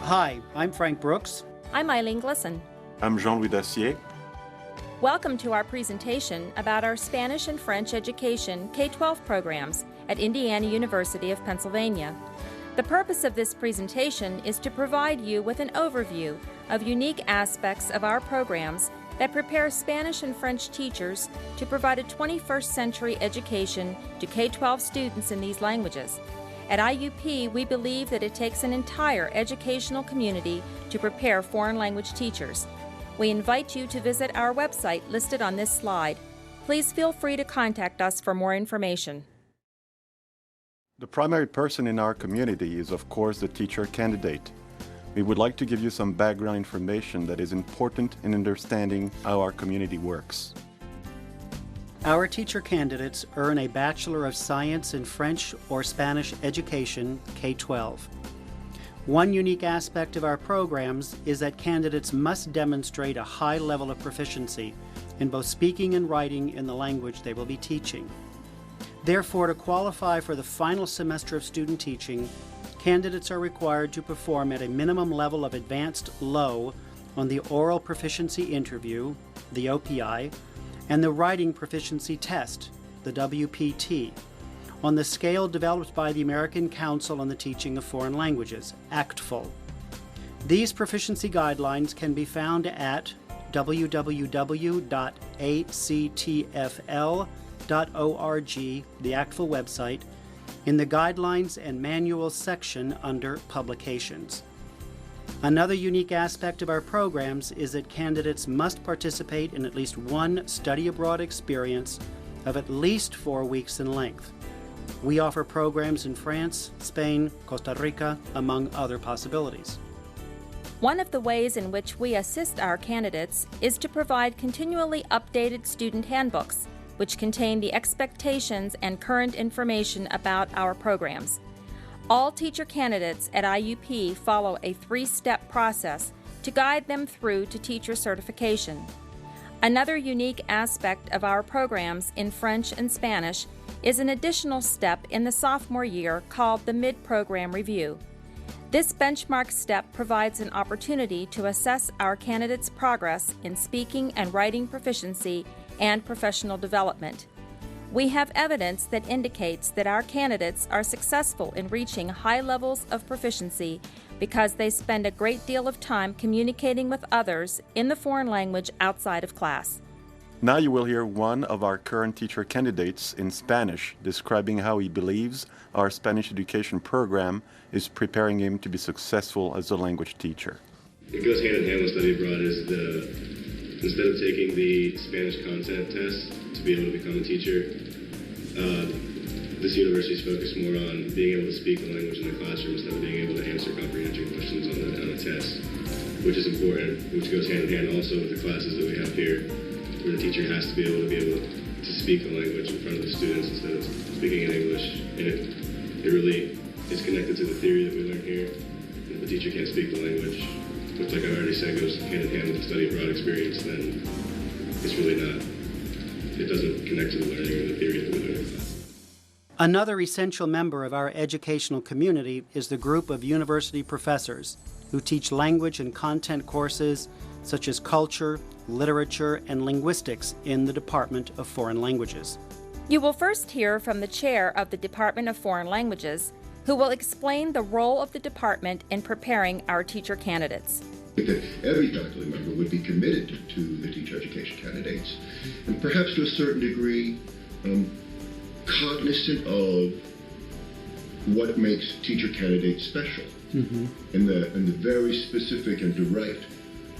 Hi, I'm Frank Brooks. I'm Eileen Glisson. I'm Jean-Louis Dacier. Welcome to our presentation about our Spanish and French education K-12 programs at Indiana University of Pennsylvania. The purpose of this presentation is to provide you with an overview of unique aspects of our programs that prepare Spanish and French teachers to provide a 21st century education to K-12 students in these languages. At IUP, we believe that it takes an entire educational community to prepare foreign language teachers. We invite you to visit our website listed on this slide. Please feel free to contact us for more information. The primary person in our community is, of course, the teacher candidate. We would like to give you some background information that is important in understanding how our community works. Our teacher candidates earn a Bachelor of Science in French or Spanish education, K-12. One unique aspect of our programs is that candidates must demonstrate a high level of proficiency in both speaking and writing in the language they will be teaching. Therefore, to qualify for the final semester of student teaching, candidates are required to perform at a minimum level of advanced low on the oral proficiency interview, the OPI, and the writing proficiency test, the WPT, on the scale developed by the American Council on the Teaching of Foreign Languages, ACTFL. These proficiency guidelines can be found at www.actfl.org, the ACTFL website, in the Guidelines and Manuals section under Publications. Another unique aspect of our programs is that candidates must participate in at least one study abroad experience of at least 4 weeks in length. We offer programs in France, Spain, Costa Rica, among other possibilities. One of the ways in which we assist our candidates is to provide continually updated student handbooks, which contain the expectations and current information about our programs. All teacher candidates at IUP follow a 3-step process to guide them through to teacher certification. Another unique aspect of our programs in French and Spanish is an additional step in the sophomore year called the Mid-Program Review. This benchmark step provides an opportunity to assess our candidates' progress in speaking and writing proficiency and professional development. We have evidence that indicates that our candidates are successful in reaching high levels of proficiency because they spend a great deal of time communicating with others in the foreign language outside of class. Now you will hear one of our current teacher candidates in Spanish describing how he believes our Spanish education program is preparing him to be successful as a language teacher. It goes hand in hand with study abroad is instead of taking the Spanish content test to be able to become a teacher, this university is focused more on being able to speak the language in the classroom instead of being able to answer comprehension questions on the test, which is important, which goes hand in hand also with the classes that we have here, where the teacher has to be able to speak the language in front of the students instead of speaking in English. And it really is connected to the theory that we learn here. And if the teacher can't speak the language, which, like I already said, goes hand in hand with the study abroad experience, then it's really not, it doesn't connect to the learning or the theory that we learn in class. Another essential member of our educational community is the group of university professors who teach language and content courses such as culture, literature, and linguistics in the Department of Foreign Languages. You will first hear from the chair of the Department of Foreign Languages, who will explain the role of the department in preparing our teacher candidates. That every faculty member would be committed to the teacher education candidates, and perhaps to a certain degree cognizant of what makes teacher candidates special, and the very specific and direct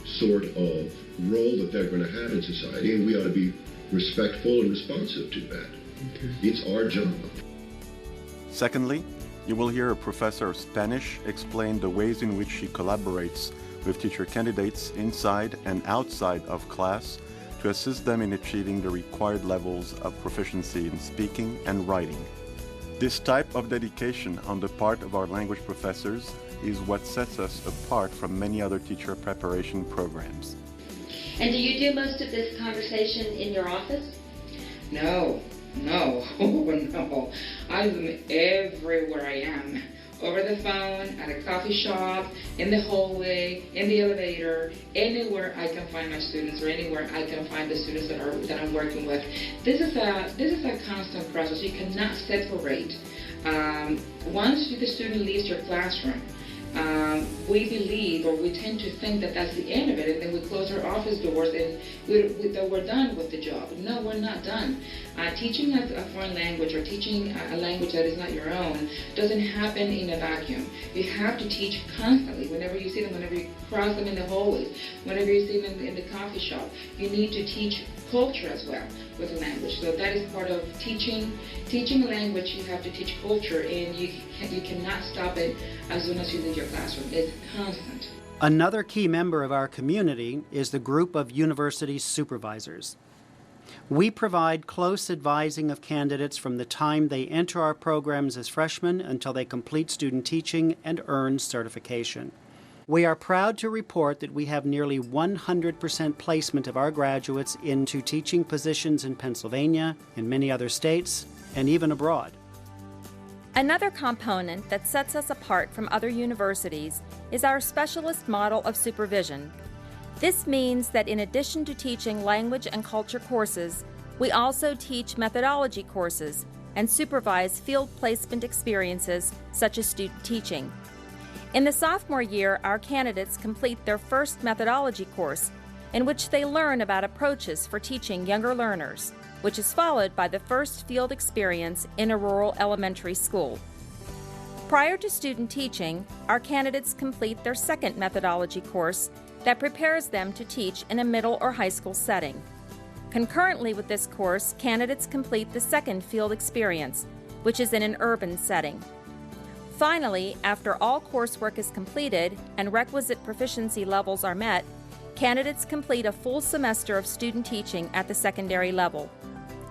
sort of role that they're going to have in society, and we ought to be respectful and responsive to that. It's our job. Secondly, you will hear a professor of Spanish explain the ways in which she collaborates with teacher candidates inside and outside of class to assist them in achieving the required levels of proficiency in speaking and writing. This type of dedication on the part of our language professors is what sets us apart from many other teacher preparation programs. And do you do most of this conversation in your office? No. I'm everywhere I am. over the phone, at a coffee shop, in the hallway, in the elevator, anywhere I can find my students or anywhere I can find the students that I'm working with. This is a constant process. You cannot separate. Once the student leaves your classroom, we believe, or we tend to think that that's the end of it, and then we close our office doors and that we're done with the job. No, we're not done. Teaching a foreign language or teaching a language that is not your own doesn't happen in a vacuum. You have to teach constantly. Whenever you see them, whenever you cross them in the hallways, whenever you see them in the coffee shop, you need to teach culture as well with the language. So that is part of teaching a language. You have to teach culture, and you cannot stop it as soon as you leave your classroom. It's constant. Another key member of our community is the group of university supervisors. We provide close advising of candidates from the time they enter our programs as freshmen until they complete student teaching and earn certification. We are proud to report that we have nearly 100% placement of our graduates into teaching positions in Pennsylvania, in many other states, and even abroad. Another component that sets us apart from other universities is our specialist model of supervision. This means that in addition to teaching language and culture courses, we also teach methodology courses and supervise field placement experiences such as student teaching. In the sophomore year, our candidates complete their first methodology course, in which they learn about approaches for teaching younger learners, which is followed by the first field experience in a rural elementary school. Prior to student teaching, our candidates complete their second methodology course that prepares them to teach in a middle or high school setting. Concurrently with this course, candidates complete the second field experience, which is in an urban setting. Finally, after all coursework is completed and requisite proficiency levels are met, candidates complete a full semester of student teaching at the secondary level.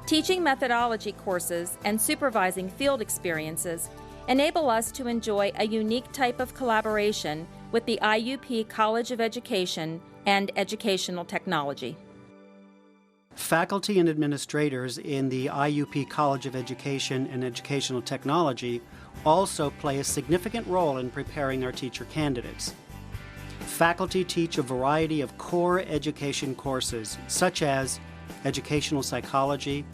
Teaching methodology courses and supervising field experiences enable us to enjoy a unique type of collaboration with the IUP College of Education and Educational Technology. Faculty and administrators in the IUP College of Education and Educational Technology also play a significant role in preparing our teacher candidates. Faculty teach a variety of core education courses, such as educational psychology,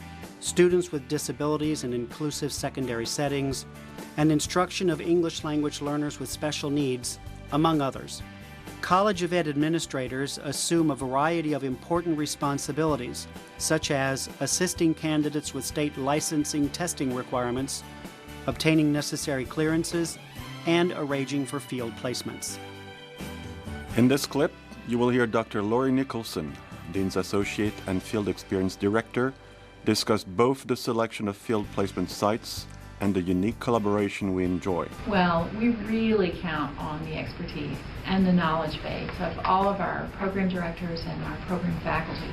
students with disabilities in inclusive secondary settings, and instruction of English language learners with special needs, among others. College of Ed administrators assume a variety of important responsibilities, such as assisting candidates with state licensing testing requirements, obtaining necessary clearances, and arranging for field placements. In this clip, you will hear Dr. Lori Nicholson, Dean's Associate and Field Experience Director, discuss both the selection of field placement sites and the unique collaboration we enjoy. Well, we really count on the expertise and the knowledge base of all of our program directors and our program faculty.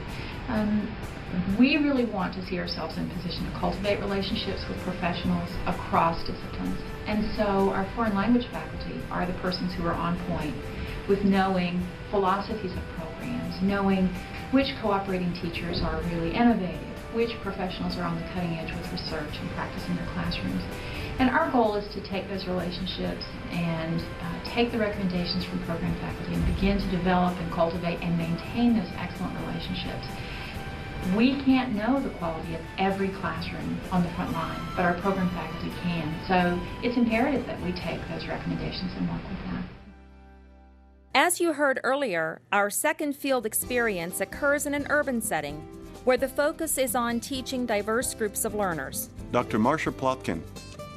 We really want to see ourselves in a position to cultivate relationships with professionals across disciplines. And so our foreign language faculty are the persons who are on point with knowing philosophies of programs, knowing which cooperating teachers are really innovative, which professionals are on the cutting edge with research and practice in their classrooms. And our goal is to take those relationships and take the recommendations from program faculty and begin to develop and cultivate and maintain those excellent relationships. We can't know the quality of every classroom on the front line, but our program faculty can. So it's imperative that we take those recommendations and work with them. As you heard earlier, our second field experience occurs in an urban setting where the focus is on teaching diverse groups of learners. Dr. Marcia Plotkin,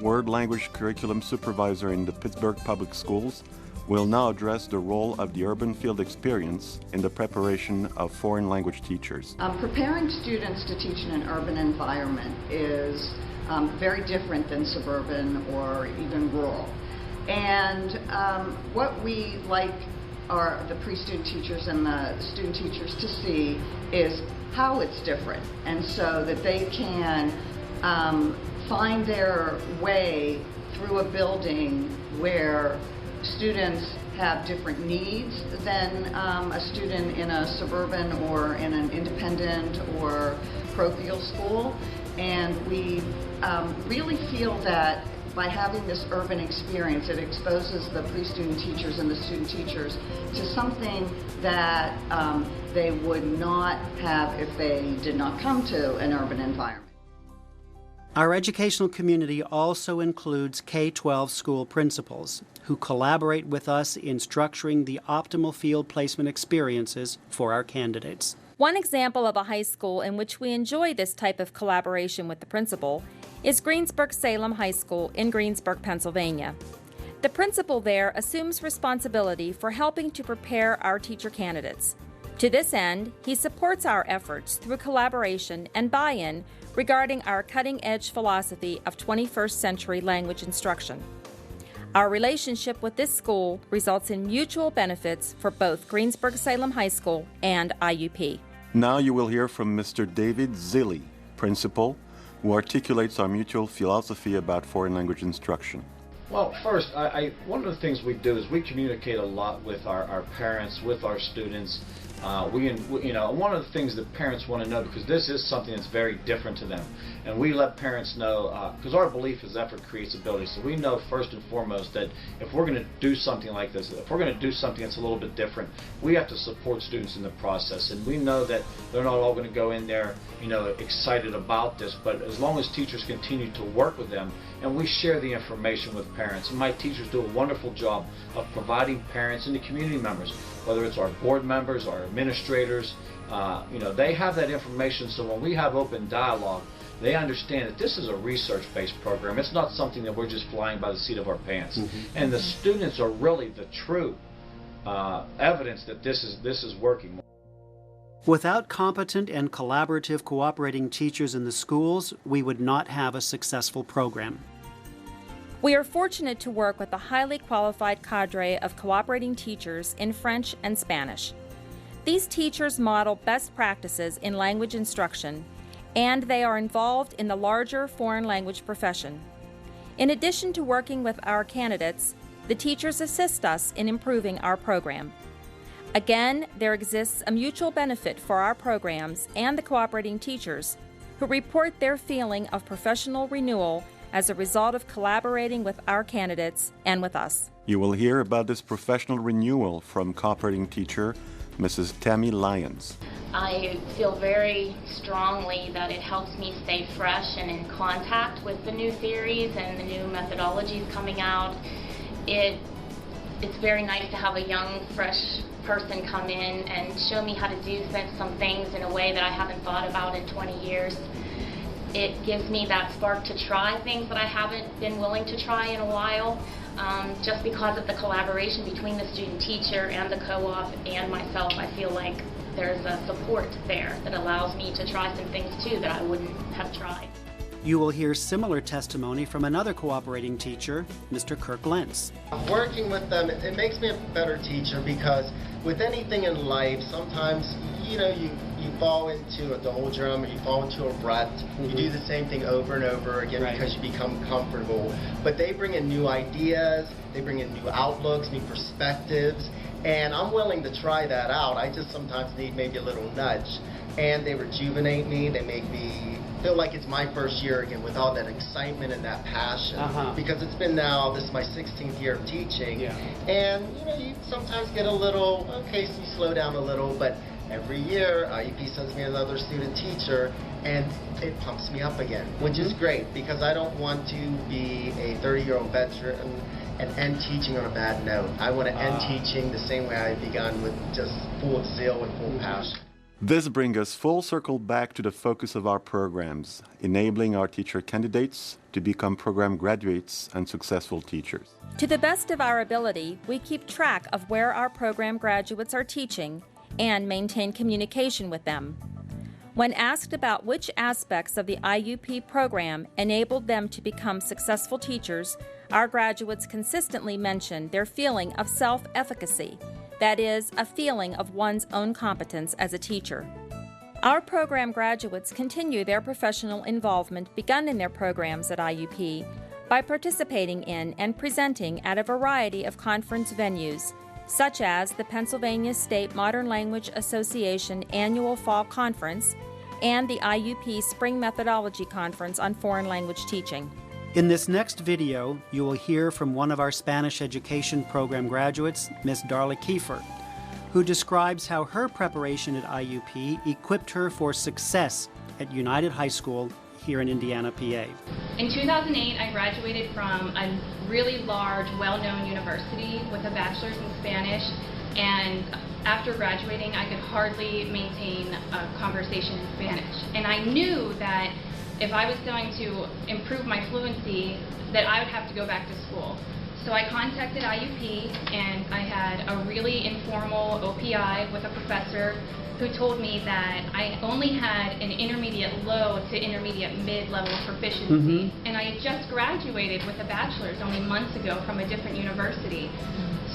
Word Language Curriculum Supervisor in the Pittsburgh Public Schools, will now address the role of the urban field experience in the preparation of foreign language teachers. Preparing students to teach in an urban environment is very different than suburban or even rural. And what we like the pre-student teachers and the student teachers to see is how it's different, and so that they can find their way through a building where students have different needs than a student in a suburban or in an independent or parochial school. And we really feel that by having this urban experience, it exposes the pre-student teachers and the student teachers to something that they would not have if they did not come to an urban environment. Our educational community also includes K-12 school principals who collaborate with us in structuring the optimal field placement experiences for our candidates. One example of a high school in which we enjoy this type of collaboration with the principal is Greensburg-Salem High School in Greensburg, Pennsylvania. The principal there assumes responsibility for helping to prepare our teacher candidates. To this end, he supports our efforts through collaboration and buy-in regarding our cutting-edge philosophy of 21st century language instruction. Our relationship with this school results in mutual benefits for both Greensburg-Salem High School and IUP. Now you will hear from Mr. David Zilli, principal, who articulates our mutual philosophy about foreign language instruction. Well, first, one of the things we do is we communicate a lot with our parents, with our students. One of the things that parents want to know, because this is something that's very different to them, and we let parents know, because our belief is effort creates ability, so we know first and foremost that if we're going to do something like this, if we're going to do something that's a little bit different, we have to support students in the process, and we know that they're not all going to go in there, excited about this, but as long as teachers continue to work with them, and we share the information with parents, and my teachers do a wonderful job of providing parents and the community members, whether it's our board members, our administrators, they have that information, so when we have open dialogue, they understand that this is a research-based program. It's not something that we're just flying by the seat of our pants. Mm-hmm. And the students are really the true evidence that this is working. Without competent and collaborative cooperating teachers in the schools, we would not have a successful program. We are fortunate to work with a highly qualified cadre of cooperating teachers in French and Spanish. These teachers model best practices in language instruction, and they are involved in the larger foreign language profession. In addition to working with our candidates, the teachers assist us in improving our program. Again, there exists a mutual benefit for our programs and the cooperating teachers, who report their feeling of professional renewal as a result of collaborating with our candidates and with us. You will hear about this professional renewal from cooperating teacher Mrs. Tammy Lyons. I feel very strongly that it helps me stay fresh and in contact with the new theories and the new methodologies coming out. It's very nice to have a young, fresh person come in and show me how to do some things in a way that I haven't thought about in 20 years. It gives me that spark to try things that I haven't been willing to try in a while, just because of the collaboration between the student teacher and the co-op and myself. I feel like there's a support there that allows me to try some things too that I wouldn't have tried. You will hear similar testimony from another cooperating teacher, Mr. Kirk Lentz. Working with them, it makes me a better teacher, because with anything in life, sometimes, you fall into a doldrum, or you fall into a rut. Mm-hmm. You do the same thing over and over again, right, because you become comfortable. But they bring in new ideas, they bring in new outlooks, new perspectives, and I'm willing to try that out. I just sometimes need maybe a little nudge. And they rejuvenate me, they make me feel like it's my first year again, with all that excitement and that passion. Because it's been now, this is my 16th year of teaching. Yeah. And you sometimes get a little, okay, so you slow down a little, but every year IUP sends me another student teacher, and it pumps me up again, which is great, because I don't want to be a 30-year-old veteran and end teaching on a bad note. I want to end teaching the same way I begun, with just full of zeal and full passion. This brings us full circle back to the focus of our programs, enabling our teacher candidates to become program graduates and successful teachers. To the best of our ability, we keep track of where our program graduates are teaching and maintain communication with them. When asked about which aspects of the IUP program enabled them to become successful teachers, our graduates consistently mentioned their feeling of self-efficacy. That is, a feeling of one's own competence as a teacher. Our program graduates continue their professional involvement begun in their programs at IUP by participating in and presenting at a variety of conference venues, such as the Pennsylvania State Modern Language Association Annual Fall Conference and the IUP Spring Methodology Conference on Foreign Language Teaching. In this next video, you will hear from one of our Spanish Education Program graduates, Ms. Darla Kiefer, who describes how her preparation at IUP equipped her for success at United High School here in Indiana, PA. In 2008, I graduated from a really large, well-known university with a bachelor's in Spanish, and after graduating, I could hardly maintain a conversation in Spanish. And I knew that if I was going to improve my fluency, that I would have to go back to school. So I contacted IUP, and I had a really informal OPI with a professor who told me that I only had an intermediate low to intermediate mid-level proficiency. And I had just graduated with a bachelor's only months ago from a different university.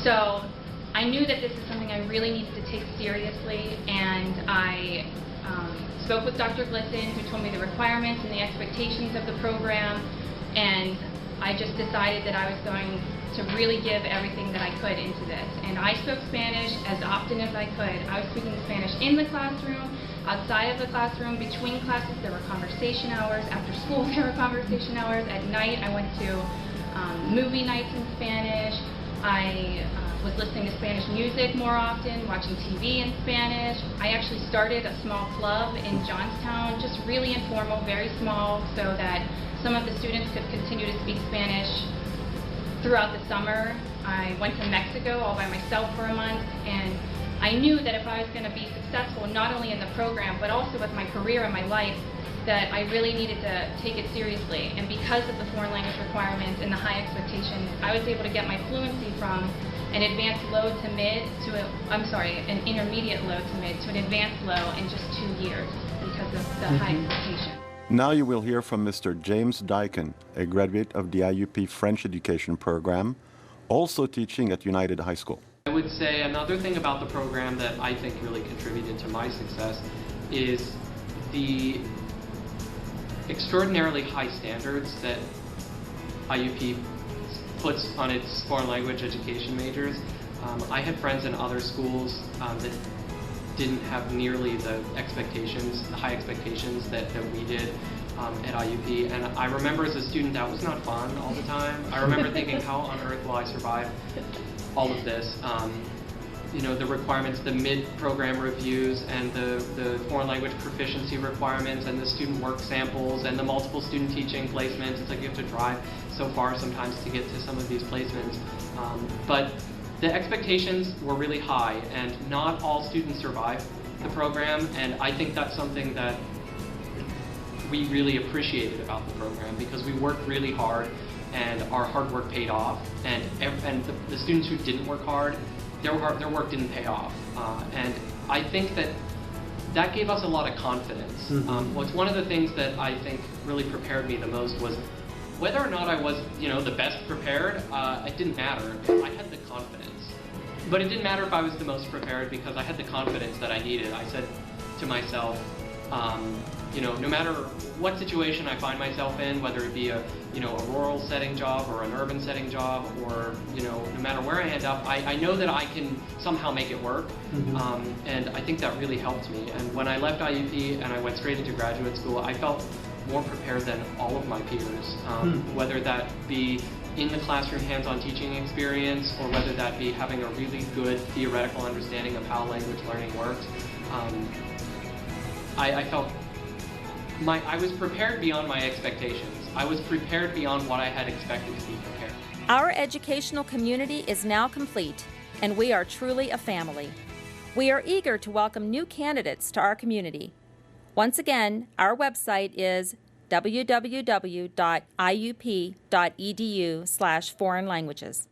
So I knew that this is something I really needed to take seriously, and I spoke with Dr. Glisson, who told me the requirements and the expectations of the program, and I just decided that I was going to really give everything that I could into this. And I spoke Spanish as often as I could. I was speaking Spanish in the classroom, outside of the classroom, between classes there were conversation hours, after school there were conversation hours, at night I went to movie nights in Spanish. I was listening to Spanish music more often, watching TV in Spanish. I actually started a small club in Johnstown, just really informal, very small, so that some of the students could continue to speak Spanish throughout the summer. I went to Mexico all by myself for a month, and I knew that if I was going to be successful, not only in the program, but also with my career and my life, that I really needed to take it seriously. And because of the foreign language requirements and the high expectations, I was able to get my fluency from an advanced low to mid to an intermediate low to mid to an advanced low in just 2 years because of the high expectations. Now you will hear from Mr. James Dyken, a graduate of the IUP French Education Program, also teaching at United High School. I would say another thing about the program that I think really contributed to my success is the extraordinarily high standards that IUP puts on its foreign language education majors. I had friends in other schools that didn't have nearly the expectations, the high expectations that we did at IUP. And I remember as a student that was not fun all the time. I remember thinking, how on earth will I survive all of this? You know, the requirements, the mid-program reviews, and the foreign language proficiency requirements, and the student work samples, and the multiple student teaching placements. It's like you have to drive so far sometimes to get to some of these placements. But the expectations were really high, and not all students survive the program, and I think that's something that we really appreciated about the program, because we worked really hard, and our hard work paid off, and the students who didn't work hard, their work didn't pay off. And I think that gave us a lot of confidence. What's one of the things that I think really prepared me the most was whether or not I was, the best prepared, it didn't matter. I had the confidence. But it didn't matter if I was the most prepared, because I had the confidence that I needed. I said to myself, no matter what situation I find myself in, whether it be a rural setting job or an urban setting job, or no matter where I end up, I know that I can somehow make it work. And I think that really helped me. And when I left IUP and I went straight into graduate school, I felt more prepared than all of my peers, whether that be in the classroom hands-on teaching experience, or whether that be having a really good theoretical understanding of how language learning works. I felt I was prepared beyond my expectations. I was prepared beyond what I had expected to be prepared. Our educational community is now complete, and we are truly a family. We are eager to welcome new candidates to our community. Once again, our website is www.iup.edu/foreign languages.